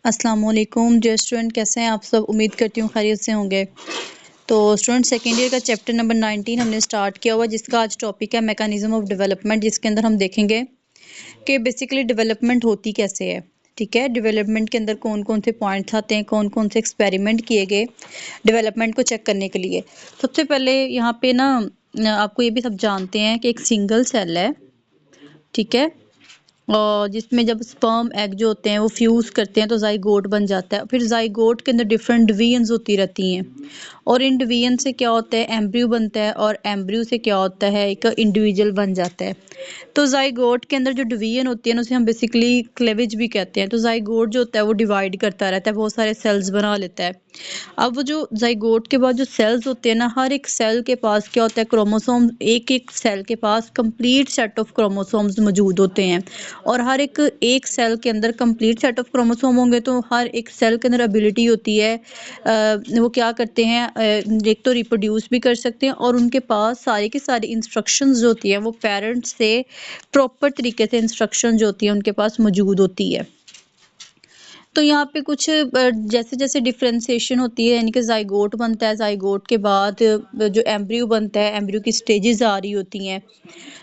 अस्सलाम वालेकुम dear student, कैसे हैं आप सब। उम्मीद करती हूँ खैरियत से होंगे। तो स्टूडेंट सेकेंड ईयर का चैप्टर नंबर 19 हमने स्टार्ट किया हुआ, जिसका आज टॉपिक है मैकेनिज्म ऑफ डेवलपमेंट, जिसके अंदर हम देखेंगे कि बेसिकली डेवलपमेंट होती कैसे है। ठीक है, डेवलपमेंट के अंदर कौन कौन से पॉइंट्स आते हैं, कौन कौन से एक्सपेरिमेंट किए गए डेवलपमेंट को चेक करने के लिए। सबसे पहले यहाँ पे ना आपको ये भी सब जानते हैं कि एक सिंगल सेल है, ठीक है, और जिसमें जब स्पर्म एग जो होते हैं वो फ्यूज़ करते हैं तो जाइगोट बन जाता है। फिर जाइगोट के अंदर डिफरेंट डिवीजन्स होती रहती हैं, और इन डिवीजन से क्या होता है, एम्ब्रियो बनता है, और एम्ब्रियो से क्या होता है, एक इंडिविजुअल बन जाता है। तो जाइगोट के अंदर जो डिवीजन होती है ना, उसे हम बेसिकली क्लेवेज भी कहते हैं। तो जाइगोट जो होता है वो डिवाइड करता रहता है, बहुत सारे सेल्स बना लेता है। अब वो जो जाइगोट के बाद जो सेल्स होते हैं ना, हर एक सेल के पास क्या होता है, क्रोमोसोम, एक एक सेल के पास कंप्लीट सेट ऑफ क्रोमोसोम्स मौजूद होते हैं। और हर एक सेल के अंदर कंप्लीट सेट ऑफ क्रोमोसोम होंगे तो हर एक सेल के अंदर एबिलिटी होती है, वो क्या करते हैं, एक तो रिप्रोड्यूस भी कर सकते हैं, और उनके पास सारी की सारी इंस्ट्रक्शंस जो होती हैं वो पेरेंट्स से प्रॉपर तरीके से इंस्ट्रक्शन जो होती है उनके पास मौजूद होती है। तो यहाँ पे कुछ जैसे जैसे डिफ्रेंसिएशन होती है, यानी कि जाइगोट बनता है, जाइगोट के बाद जो एम्ब्रियो बनता है, एम्ब्रियो की स्टेजेस आ रही होती हैं।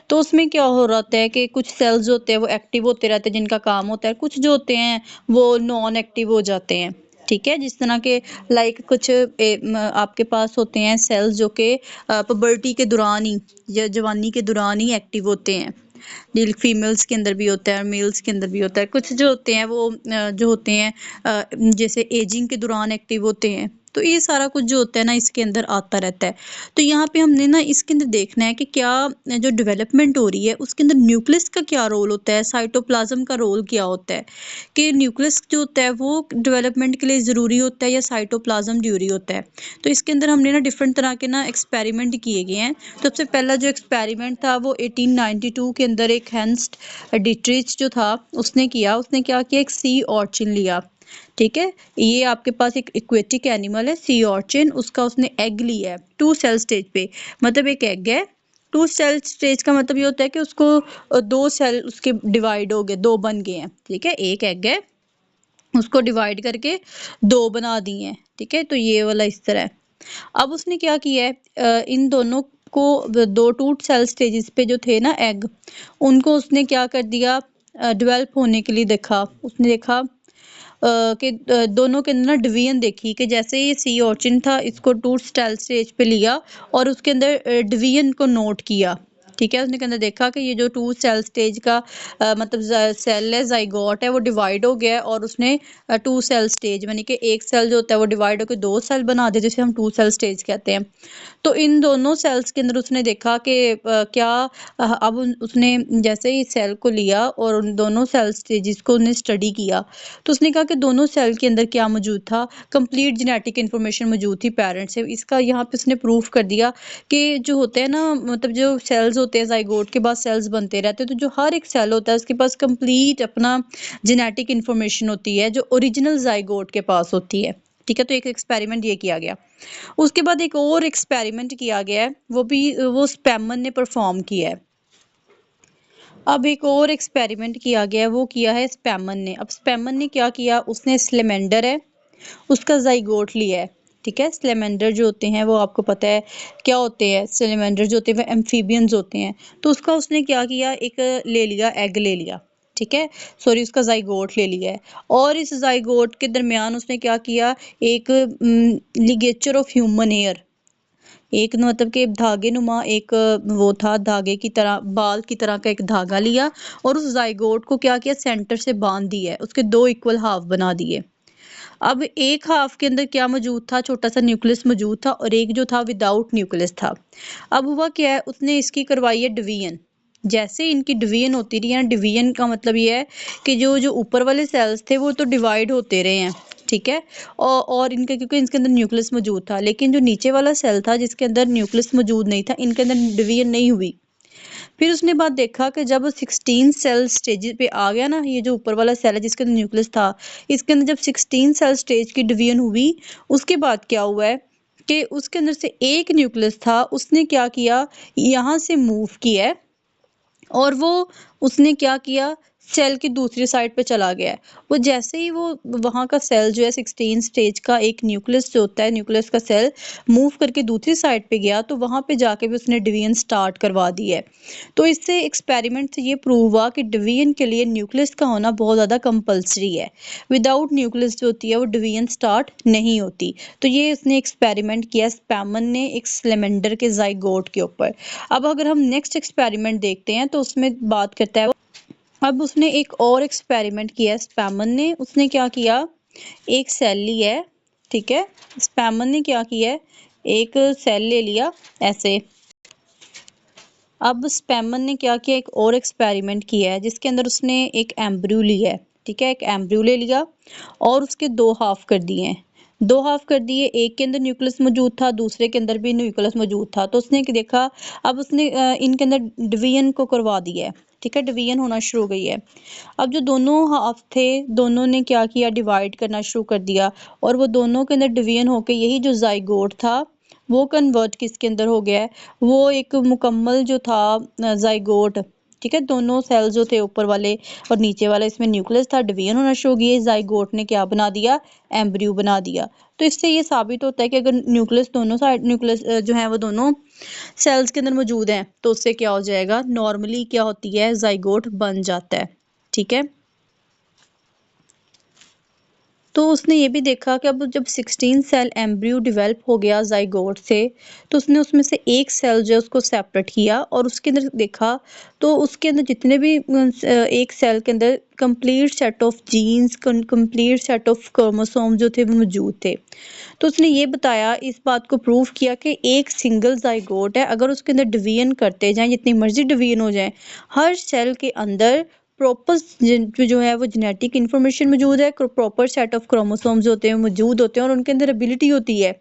तो उसमें क्या हो रहा होता है कि कुछ सेल्स होते हैं वो एक्टिव होते रहते हैं, जिनका काम होता है, कुछ जो होते हैं वो नॉन एक्टिव हो जाते हैं। ठीक है, जिस तरह के लाइक कुछ आपके पास होते हैं सेल्स जो कि पबर्टी के दौरान ही या जवानी के दौरान ही एक्टिव होते हैं। फीमेल्स के अंदर भी होता है और मेल्स के अंदर भी होता है। कुछ जो होते हैं वो जो होते हैं जैसे एजिंग के दौरान एक्टिव होते हैं। तो ये सारा कुछ जो होता है ना इसके अंदर आता रहता है। तो यहाँ पे हमने ना इसके अंदर देखना है कि क्या जो डेवलपमेंट हो रही है उसके अंदर न्यूक्लियस का क्या रोल होता है, साइटोप्लाज्म का रोल क्या होता है, कि न्यूक्लियस जो होता है वो डेवलपमेंट के लिए ज़रूरी होता है या साइटोप्लाज्म ज़रूरी होता है। तो इसके अंदर हमने ना डिफरेंट तरह के ना एक्सपेरिमेंट किए गए हैं। सबसे पहला जो एक्सपेरिमेंट था वो 1892 के अंदर एक हेंस्ट डिट्रिच जो था उसने किया। उसने क्या किया, एक सी ऑर्चिन लिया। ठीक है, ये आपके पास एक एक्वेटिक एनिमल है सी ऑर्चिन, उसका उसने एग लिया है 2 सेल स्टेज पे। मतलब एक एग है, 2 सेल स्टेज का मतलब ये होता है कि उसको 2 सेल उसके डिवाइड हो गए, 2 बन गए हैं। ठीक है, एक एग है, उसको डिवाइड करके 2 बना दिए हैं। ठीक है, तो ये वाला इस तरह है। अब उसने क्या किया है, इन दोनों को 2 टू सेल स्टेजेस पे जो थे ना एग, उनको उसने क्या कर दिया, डेवलप होने के लिए देखा। उसने देखा कि दोनों के अंदर ना डिवीजन देखी, कि जैसे ये सी ऑर्चिन था इसको 2 सेल स्टेज पे लिया और उसके अंदर डिवीजन को नोट किया। ठीक है, उसने के अंदर देखा कि ये जो 2 सेल स्टेज का मतलब सेल है, जाइगोट है, वो डिवाइड हो गया है, और उसने 2 सेल स्टेज यानी कि एक सेल जो होता है वो डिवाइड होकर 2 सेल बना दिया, जिसे हम 2 सेल स्टेज कहते हैं। तो इन दोनों सेल्स के अंदर उसने देखा कि क्या अब उसने जैसे ही सेल को लिया और उन दोनों सेल स्टेजेस को उसने स्टडी किया, तो उसने कहा कि दोनों सेल के अंदर क्या मौजूद था, कंप्लीट जेनेटिक इन्फॉर्मेशन मौजूद थी पेरेंट्स से। इसका यहाँ पे उसने प्रूफ कर दिया कि जो होते हैं ना, मतलब जो सेल्स होते हैं जाइगोट के बाद सेल्स बनते रहते हैं, तो जो हर एक सेल होता है उसके पास कंप्लीट अपना जेनेटिक इन्फॉर्मेशन होती है जो ओरिजिनल जाइगोट के पास होती है। ठीक है, तो एक एक्सपेरिमेंट ये किया गया। उसके बाद एक और एक्सपेरिमेंट किया गया है, वो स्पैमन ने परफॉर्म किया है। अब एक और एक्सपेरिमेंट किया गया है, वो किया है स्पैमन ने। अब स्पैमन ने क्या किया, उसने स्लेमेंडर है उसका जाइगोट लिया है। ठीक है, स्लेमेंडर जो होते हैं वो आपको पता है क्या होते हैं, स्लेमेंडर जो होते हैं वो एम्फीबियंस होते हैं। तो उसका उसने क्या किया, एक ले लिया, एग ले लिया। ठीक है, सॉरी, उसका जाइगोट ले लिया है, और इस जाइगोट के दरमियान उसने क्या किया, एक लिगेचर ऑफ ह्यूमन हेयर, एक मतलब कि धागे नुमा एक वो था, धागे की तरह, बाल की तरह का एक धागा लिया, और उस जाइगोट को क्या किया, सेंटर से बांध दिया है, उसके 2 इक्वल हाफ बना दिए। अब एक हाफ के अंदर क्या मौजूद था, छोटा सा न्यूक्लियस मौजूद था, और एक जो था विदाउट न्यूक्लियस था। अब हुआ क्या है, उसने इसकी करवाई है डिवीजन। जैसे इनकी डिवीजन होती रही है, डिवीजन का मतलब ये है कि जो जो ऊपर वाले सेल्स थे वो तो डिवाइड होते रहे हैं। ठीक है, और इनके, क्योंकि इसके अंदर न्यूक्लियस मौजूद था, लेकिन जो नीचे वाला सेल था जिसके अंदर न्यूक्लियस मौजूद नहीं था, इनके अंदर डिवीजन नहीं हुई। फिर उसने बाद देखा कि जब 16 सेल स्टेज पे आ गया ना, ये जो ऊपर वाला सेल है जिसके अंदर न्यूक्लियस था, इसके अंदर जब 16 सेल स्टेज की डिवीजन हुई, उसके बाद क्या हुआ है कि उसके अंदर से एक न्यूक्लियस था, उसने क्या किया, यहाँ से मूव किया है, और वो उसने क्या किया, सेल की दूसरी साइड पे चला गया है। वो जैसे ही वो वहाँ का सेल जो है 16 स्टेज का एक न्यूक्लियस जो होता है, न्यूक्लियस का सेल मूव करके दूसरी साइड पे गया, तो वहाँ पे जाके भी उसने डिवीजन स्टार्ट करवा दी है। तो इससे एक्सपेरिमेंट से ये प्रूव हुआ कि डिवीजन के लिए न्यूक्लियस का होना बहुत ज़्यादा कंपल्सरी है। विदाउट न्यूक्लियस जो होती है वो डिवीजन स्टार्ट नहीं होती। तो ये उसने एक्सपेरिमेंट किया स्पैमन ने एक स्लेमेंडर के जाइगोट के ऊपर। अब अगर हम नेक्स्ट एक्सपेरिमेंट देखते हैं तो उसमें बात करता है। अब उसने एक और एक्सपेरिमेंट किया स्पैमन ने। उसने क्या किया, एक सेल लिया है, ठीक है। स्पैमन ने क्या किया है, एक सेल ले लिया ऐसे। अब स्पैमन ने क्या किया, एक और एक्सपेरिमेंट किया है जिसके अंदर उसने एक एम्ब्रियो लिया है, ठीक है। एक एम्ब्रियो ले लिया और उसके दो हाफ कर दिए हैं। दो हाफ कर दिए, एक के अंदर न्यूक्लियस मौजूद था, दूसरे के अंदर भी न्यूक्लियस मौजूद था। तो उसने देखा, अब उसने इनके अंदर डिवीजन को करवा दिया है, ठीक है। डिवीजन होना शुरू हो गई है। अब जो दोनों हाफ थे, दोनों ने क्या किया, डिवाइड करना शुरू कर दिया। और वो दोनों के अंदर डिवीजन होके यही जो जाइगोट था वो कन्वर्ट किसके अंदर हो गया है, वो एक मुकम्मल जो था जाइगोट, ठीक है। दोनों सेल जो थे ऊपर वाले और नीचे वाले, इसमें न्यूक्लियस था, डिवीजन होना शुरू हो गया। जाइगोट ने क्या बना दिया, एम्ब्रियो बना दिया। तो इससे ये साबित होता है कि अगर न्यूक्लियस दोनों साइड, न्यूक्लियस जो है वो दोनों सेल्स के अंदर मौजूद हैं, तो उससे क्या हो जाएगा, नॉर्मली क्या होती है, जाइगोट बन जाता है, ठीक है। तो उसने ये भी देखा कि अब जब 16 सेल एम्ब्रियो डेवलप हो गया जाइगोट से, तो उसने उसमें से एक सेल जो है उसको सेपरेट किया और उसके अंदर देखा, तो उसके अंदर जितने भी एक सेल के अंदर complete set of genes, complete set of chromosome जो थे वो मौजूद थे। तो उसने ये बताया, इस बात को प्रूव किया कि एक सिंगल जाइगोट है, अगर उसके अंदर डिवीजन करते जाएं, जितनी मर्जी डिवीजन हो जाए, हर सेल के अंदर प्रॉपर जो है वो जेनेटिक इन्फॉर्मेशन मौजूद है, प्रॉपर सेट ऑफ क्रोमोसोम्स होते हैं मौजूद होते हैं, और उनके अंदर एबिलिटी होती है,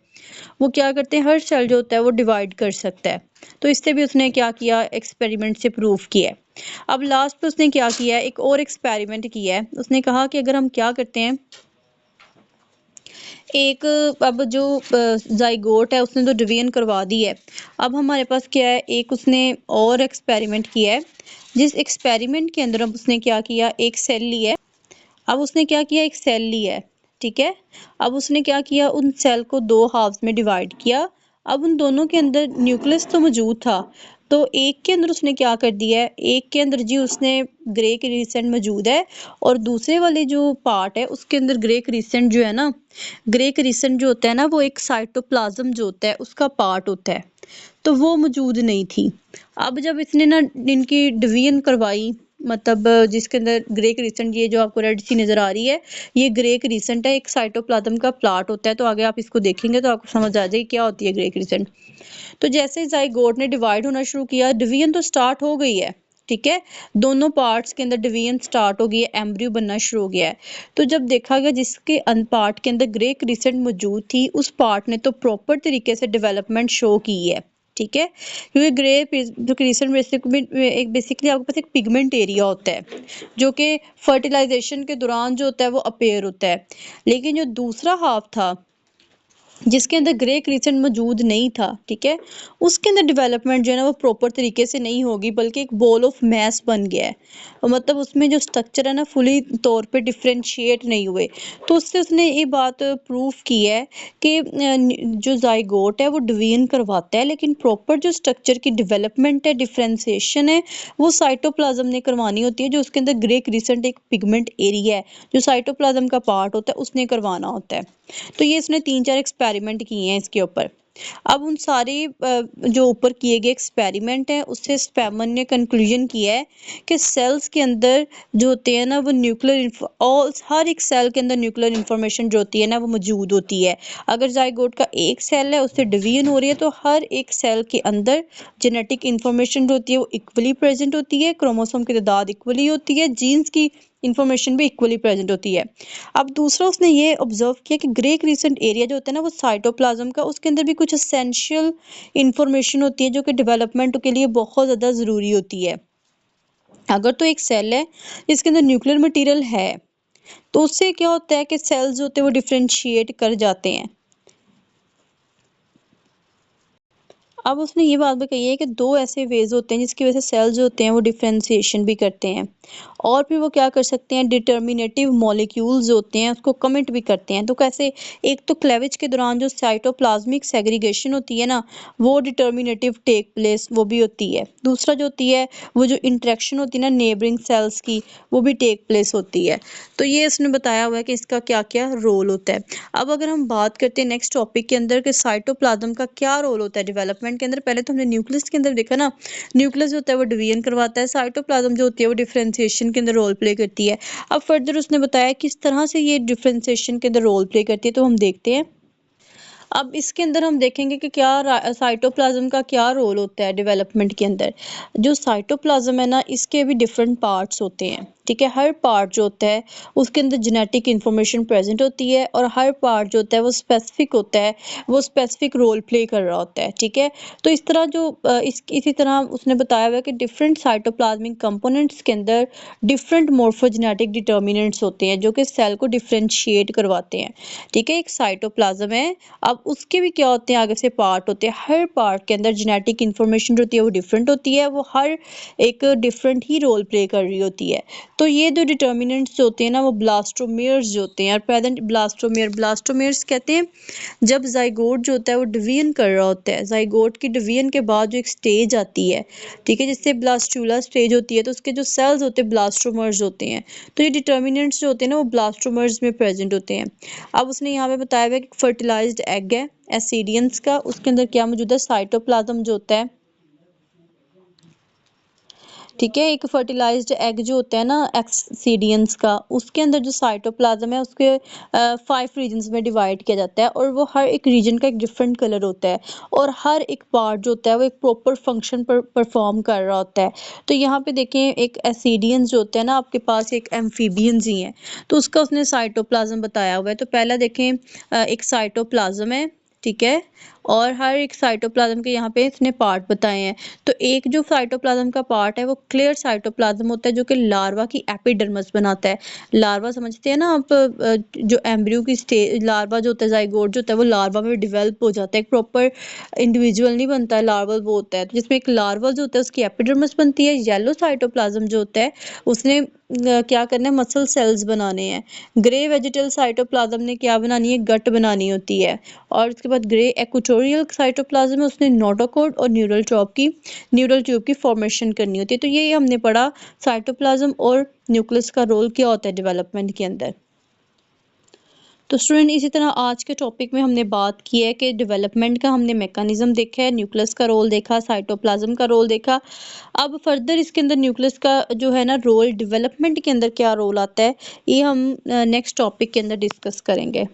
वो क्या करते हैं, हर सेल जो होता है वो डिवाइड कर सकता है। तो इससे भी उसने क्या किया, एक्सपेरिमेंट से प्रूव किया है। अब लास्ट पे उसने क्या किया है, एक और एक्सपेरिमेंट किया है। उसने कहा कि अगर हम क्या करते हैं, एक अब जो जाइगोट है उसने तो डिवीजन करवा दी है। अब हमारे पास क्या है, एक उसने और एक्सपेरिमेंट किया है, जिस एक्सपेरिमेंट के अंदर अब उसने क्या किया, एक सेल लिया है। अब उसने क्या किया, एक सेल लिया है, ठीक है। अब उसने क्या किया, उन सेल को दो हाफ्स में डिवाइड किया। अब उन दोनों के अंदर न्यूक्लियस तो मौजूद था, तो एक के अंदर उसने क्या कर दिया है, एक के अंदर जी उसने ग्रे क्रिसेंट मौजूद है, और दूसरे वाले जो पार्ट है उसके अंदर ग्रे क्रिसेंट जो है ना, ग्रे क्रिसेंट जो होता है ना, वो एक साइटोप्लाज्म जो होता है उसका पार्ट होता है, तो वो मौजूद नहीं थी। अब जब इसने ना इनकी डिवीजन करवाई, मतलब जिसके अंदर ग्रे क्रिसेंट, ये जो आपको रेड सी नजर आ रही है, ये ग्रे क्रिसेंट है, एक साइटोप्लाज्म का प्लाट होता है। तो आगे आप इसको देखेंगे तो आपको समझ आ जाएगी क्या होती है ग्रे क्रिसेंट। तो जैसे जाइगोट ने डिवाइड होना शुरू किया, डिवीजन तो स्टार्ट हो गई है, ठीक है। दोनों पार्ट्स के अंदर डिवीजन स्टार्ट हो गई है, एम्ब्रियो बनना शुरू हो गया है। तो जब देखा गया जिसके पार्ट के अंदर ग्रे क्रिसेंट मौजूद थी, उस पार्ट ने तो प्रॉपर तरीके से डेवलपमेंट शो की है, ठीक है। क्योंकि ग्रे जो क्रिसेंट बेसिकली आपके पास एक पिगमेंट एरिया होता है, जो कि फर्टिलाइजेशन के दौरान जो होता है वो अपेयर होता है। लेकिन जो दूसरा हाफ था जिसके अंदर ग्रे क्रिसेंट मौजूद नहीं था, ठीक है, उसके अंदर डेवलपमेंट जो है ना वो प्रॉपर तरीके से नहीं होगी, बल्कि एक बॉल ऑफ मैस बन गया है। और मतलब उसमें जो स्ट्रक्चर है ना फुली तौर पे डिफ्रेंशिएट नहीं हुए। तो उससे उसने ये बात प्रूव की है कि जो जाइगोट है वो डिवीजन करवाता है, लेकिन प्रॉपर जो स्ट्रक्चर की डेवलपमेंट है, डिफ्रेंसिएशन है, वो साइटोप्लाज्म ने करवानी होती है, जो उसके अंदर ग्रे क्रिसेंट एक पिगमेंट एरिया है, जो साइटोप्लाज्म का पार्ट होता है, उसने करवाना होता है। तो ये इसने 3-4 एक्सपेरिमेंट किए हैं इसके ऊपर। अब उन सारे जो ऊपर किए गए एक्सपेरिमेंट हैं उससे स्पैमन ने कंक्लूजन किया है कि सेल्स के अंदर जो होते हैं ना वो न्यूक्लियर ऑल हर एक सेल के अंदर न्यूक्लियर इंफॉर्मेशन जो होती है ना वो मौजूद होती है। अगर जाइगोट का एक सेल है उससे डिवीजन हो रही है, तो हर एक सेल के अंदर जेनेटिक इंफॉर्मेशन जो होती है वो इक्वली प्रेजेंट होती है, क्रोमोसोम की तादाद इक्वली होती है, जीन्स की इंफॉर्मेशन भी इक्वली प्रेजेंट होती है। अब दूसरा उसने ये ऑब्जर्व किया कि ग्रे क्रिसेंट एरिया जो होता है ना वो साइटोप्लाज्म का, उसके अंदर भी कुछ एसेंशियल इंफॉर्मेशन होती है जो कि डेवलपमेंट के लिए बहुत ज़्यादा ज़रूरी होती है। अगर तो एक सेल है जिसके अंदर न्यूक्लियर मटेरियल है, तो उससे क्या होता है कि सेल्स जो होते हैं वो डिफ्रेंशिएट कर जाते हैं। अब उसने ये बात बताई है कि 2 ऐसे वेज़ होते हैं जिसकी वज़ह से सेल्स जो होते हैं वो डिफरेंशिएशन भी करते हैं और फिर वो क्या कर सकते हैं, डिटर्मिनेटिव मॉलिक्यूल्स होते हैं उसको कमिट भी करते हैं। तो कैसे? एक तो क्लेवेज के दौरान जो साइटोप्लाज्मिक सेग्रीगेशन होती है ना, वो डिटर्मिनेटिव टेक प्लेस वो भी होती है। दूसरा जो होती है वो जो इंटरेक्शन होती है ना नेबरिंग सेल्स की, वो भी टेक प्लेस होती है। तो ये इसने बताया हुआ है कि इसका क्या-क्या रोल होता है। अब अगर हम बात करते हैं नेक्स्ट टॉपिक के अंदर कि साइटोप्लाज्म का क्या रोल होता है डेवलपमेंट के अंदर, पहले तो हमने न्यूक्लियस के अंदर देखा ना, न्यूक्लियस जो होता है वो डिवीजन करवाता है, साइटोप्लाज्म जो होती है वो डिफरेंशिएशन के अंदर रोल प्ले करती है। अब फर्दर उसने बताया किस तरह से ये डिफरेंशिएशन के अंदर रोल प्ले करती है, तो हम देखते हैं। अब इसके अंदर हम देखेंगे कि साइटोप्लाज्म का क्या रोल होता है डेवलपमेंट के अंदर। जो साइटोप्लाज्म है ना, इसके भी डिफरेंट पार्ट्स होते हैं, ठीक है। हर पार्ट जो होता है उसके अंदर जेनेटिक इन्फॉर्मेशन प्रेजेंट होती है और हर पार्ट जो होता है वो स्पेसिफिक होता है, वो स्पेसिफिक रोल प्ले कर रहा होता है, ठीक है। तो इस तरह जो इसी तरह उसने बताया हुआ है कि डिफरेंट साइटोप्लाज्मिक कंपोनेंट्स के अंदर डिफरेंट मोर्फोजेनेटिक डिटर्मिनेंट्स होते हैं जो कि सेल को डिफरेंशिएट करवाते हैं, ठीक है। एक साइटोप्लाज्म है, अब उसके भी क्या होते हैं, आगे से पार्ट होते हैं। हर पार्ट के अंदर जेनेटिक इन्फॉर्मेशन जो होती है वो डिफरेंट होती है, वो हर एक डिफरेंट ही रोल प्ले कर रही होती है। तो ये जो डिटर्मिनेंट्स होते हैं ना, वो ब्लास्टोमेयर्स जो होते हैं, और प्रेजेंट ब्लास्टोमेयर्स कहते हैं जब जाइगोट जो होता है वो डिवीजन कर रहा होता है। जाइगोट की डिवीजन के बाद जो एक स्टेज आती है, ठीक है, जिससे ब्लास्टूला स्टेज होती है, तो उसके जो सेल्स होते हैं ब्लास्टोमर्स होते हैं। तो ये डिटर्मिनेंट्स जो होते हैं ना वो ब्लास्टोमर्स में प्रेजेंट होते हैं। अब उसने यहाँ पे बताया हुआ है कि फर्टिलाइज्ड एग है एसिडियंस का, उसके अंदर क्या मौजूद है, साइटोप्लाज्म जो होता है, ठीक है। एक फर्टिलाइज्ड एग जो होता है ना एक्सीडियंस का, उसके अंदर जो साइटोप्लाज्म है उसके 5 रीजन्स में डिवाइड किया जाता है और वो हर एक रीजन का एक डिफरेंट कलर होता है और हर एक पार्ट जो होता है वो एक प्रॉपर फंक्शन पर परफॉर्म कर रहा होता है। तो यहाँ पे देखें, एक एसिडियंस जो होता है ना, आपके पास एक एम्फीबियंस ही है, तो उसका उसने साइटोप्लाज्म बताया हुआ है। तो पहला देखें, एक साइटोप्लाज्म है, ठीक है, और हर एक साइटोप्लाज्म के यहाँ पे इसने पार्ट बताए हैं। तो एक जो साइटोप्लाज्म का पार्ट है वो क्लियर साइटोप्लाज्म होता है जो कि लार्वा की एपिडर्मिस बनाता है। लार्वा समझते हैं ना आप, जो एम्ब्रियो की स्टेज, लार्वा जो होता है, जाइगोट जो होता है वो लार्वा में डेवलप हो जाता है, एक प्रॉपर इंडिविजुअल नहीं बनता है, लार्वल वो होता है। तो जिसमें एक लार्वा जो होता है उसकी एपिडर्मिस बनती है। येलो साइटोप्लाज्म जो होता है उसने क्या करना है, मसल सेल्स बनाने हैं। ग्रे वेजिटल साइटोप्लाज्म ने क्या बनानी है, गट बनानी होती है। और उसके बाद ग्रे इक्वेटोरियल साइटोप्लाज्म में उसने नोटोकॉर्ड और न्यूरल ट्यूब की फॉर्मेशन करनी होती है। तो ये हमने पढ़ा साइटोप्लाज्म और न्यूक्लियस का रोल क्या होता है डेवलपमेंट के अंदर। तो स्टूडेंट, इसी तरह आज के टॉपिक में हमने बात की है कि डेवलपमेंट का हमने मैकेनिज्म देखा है, न्यूक्लियस का रोल देखा, साइटोप्लाज्म का रोल देखा। अब फर्दर इसके अंदर न्यूक्लियस का जो है ना रोल, डेवलपमेंट के अंदर क्या रोल आता है, ये हम नेक्स्ट टॉपिक के अंदर डिस्कस करेंगे।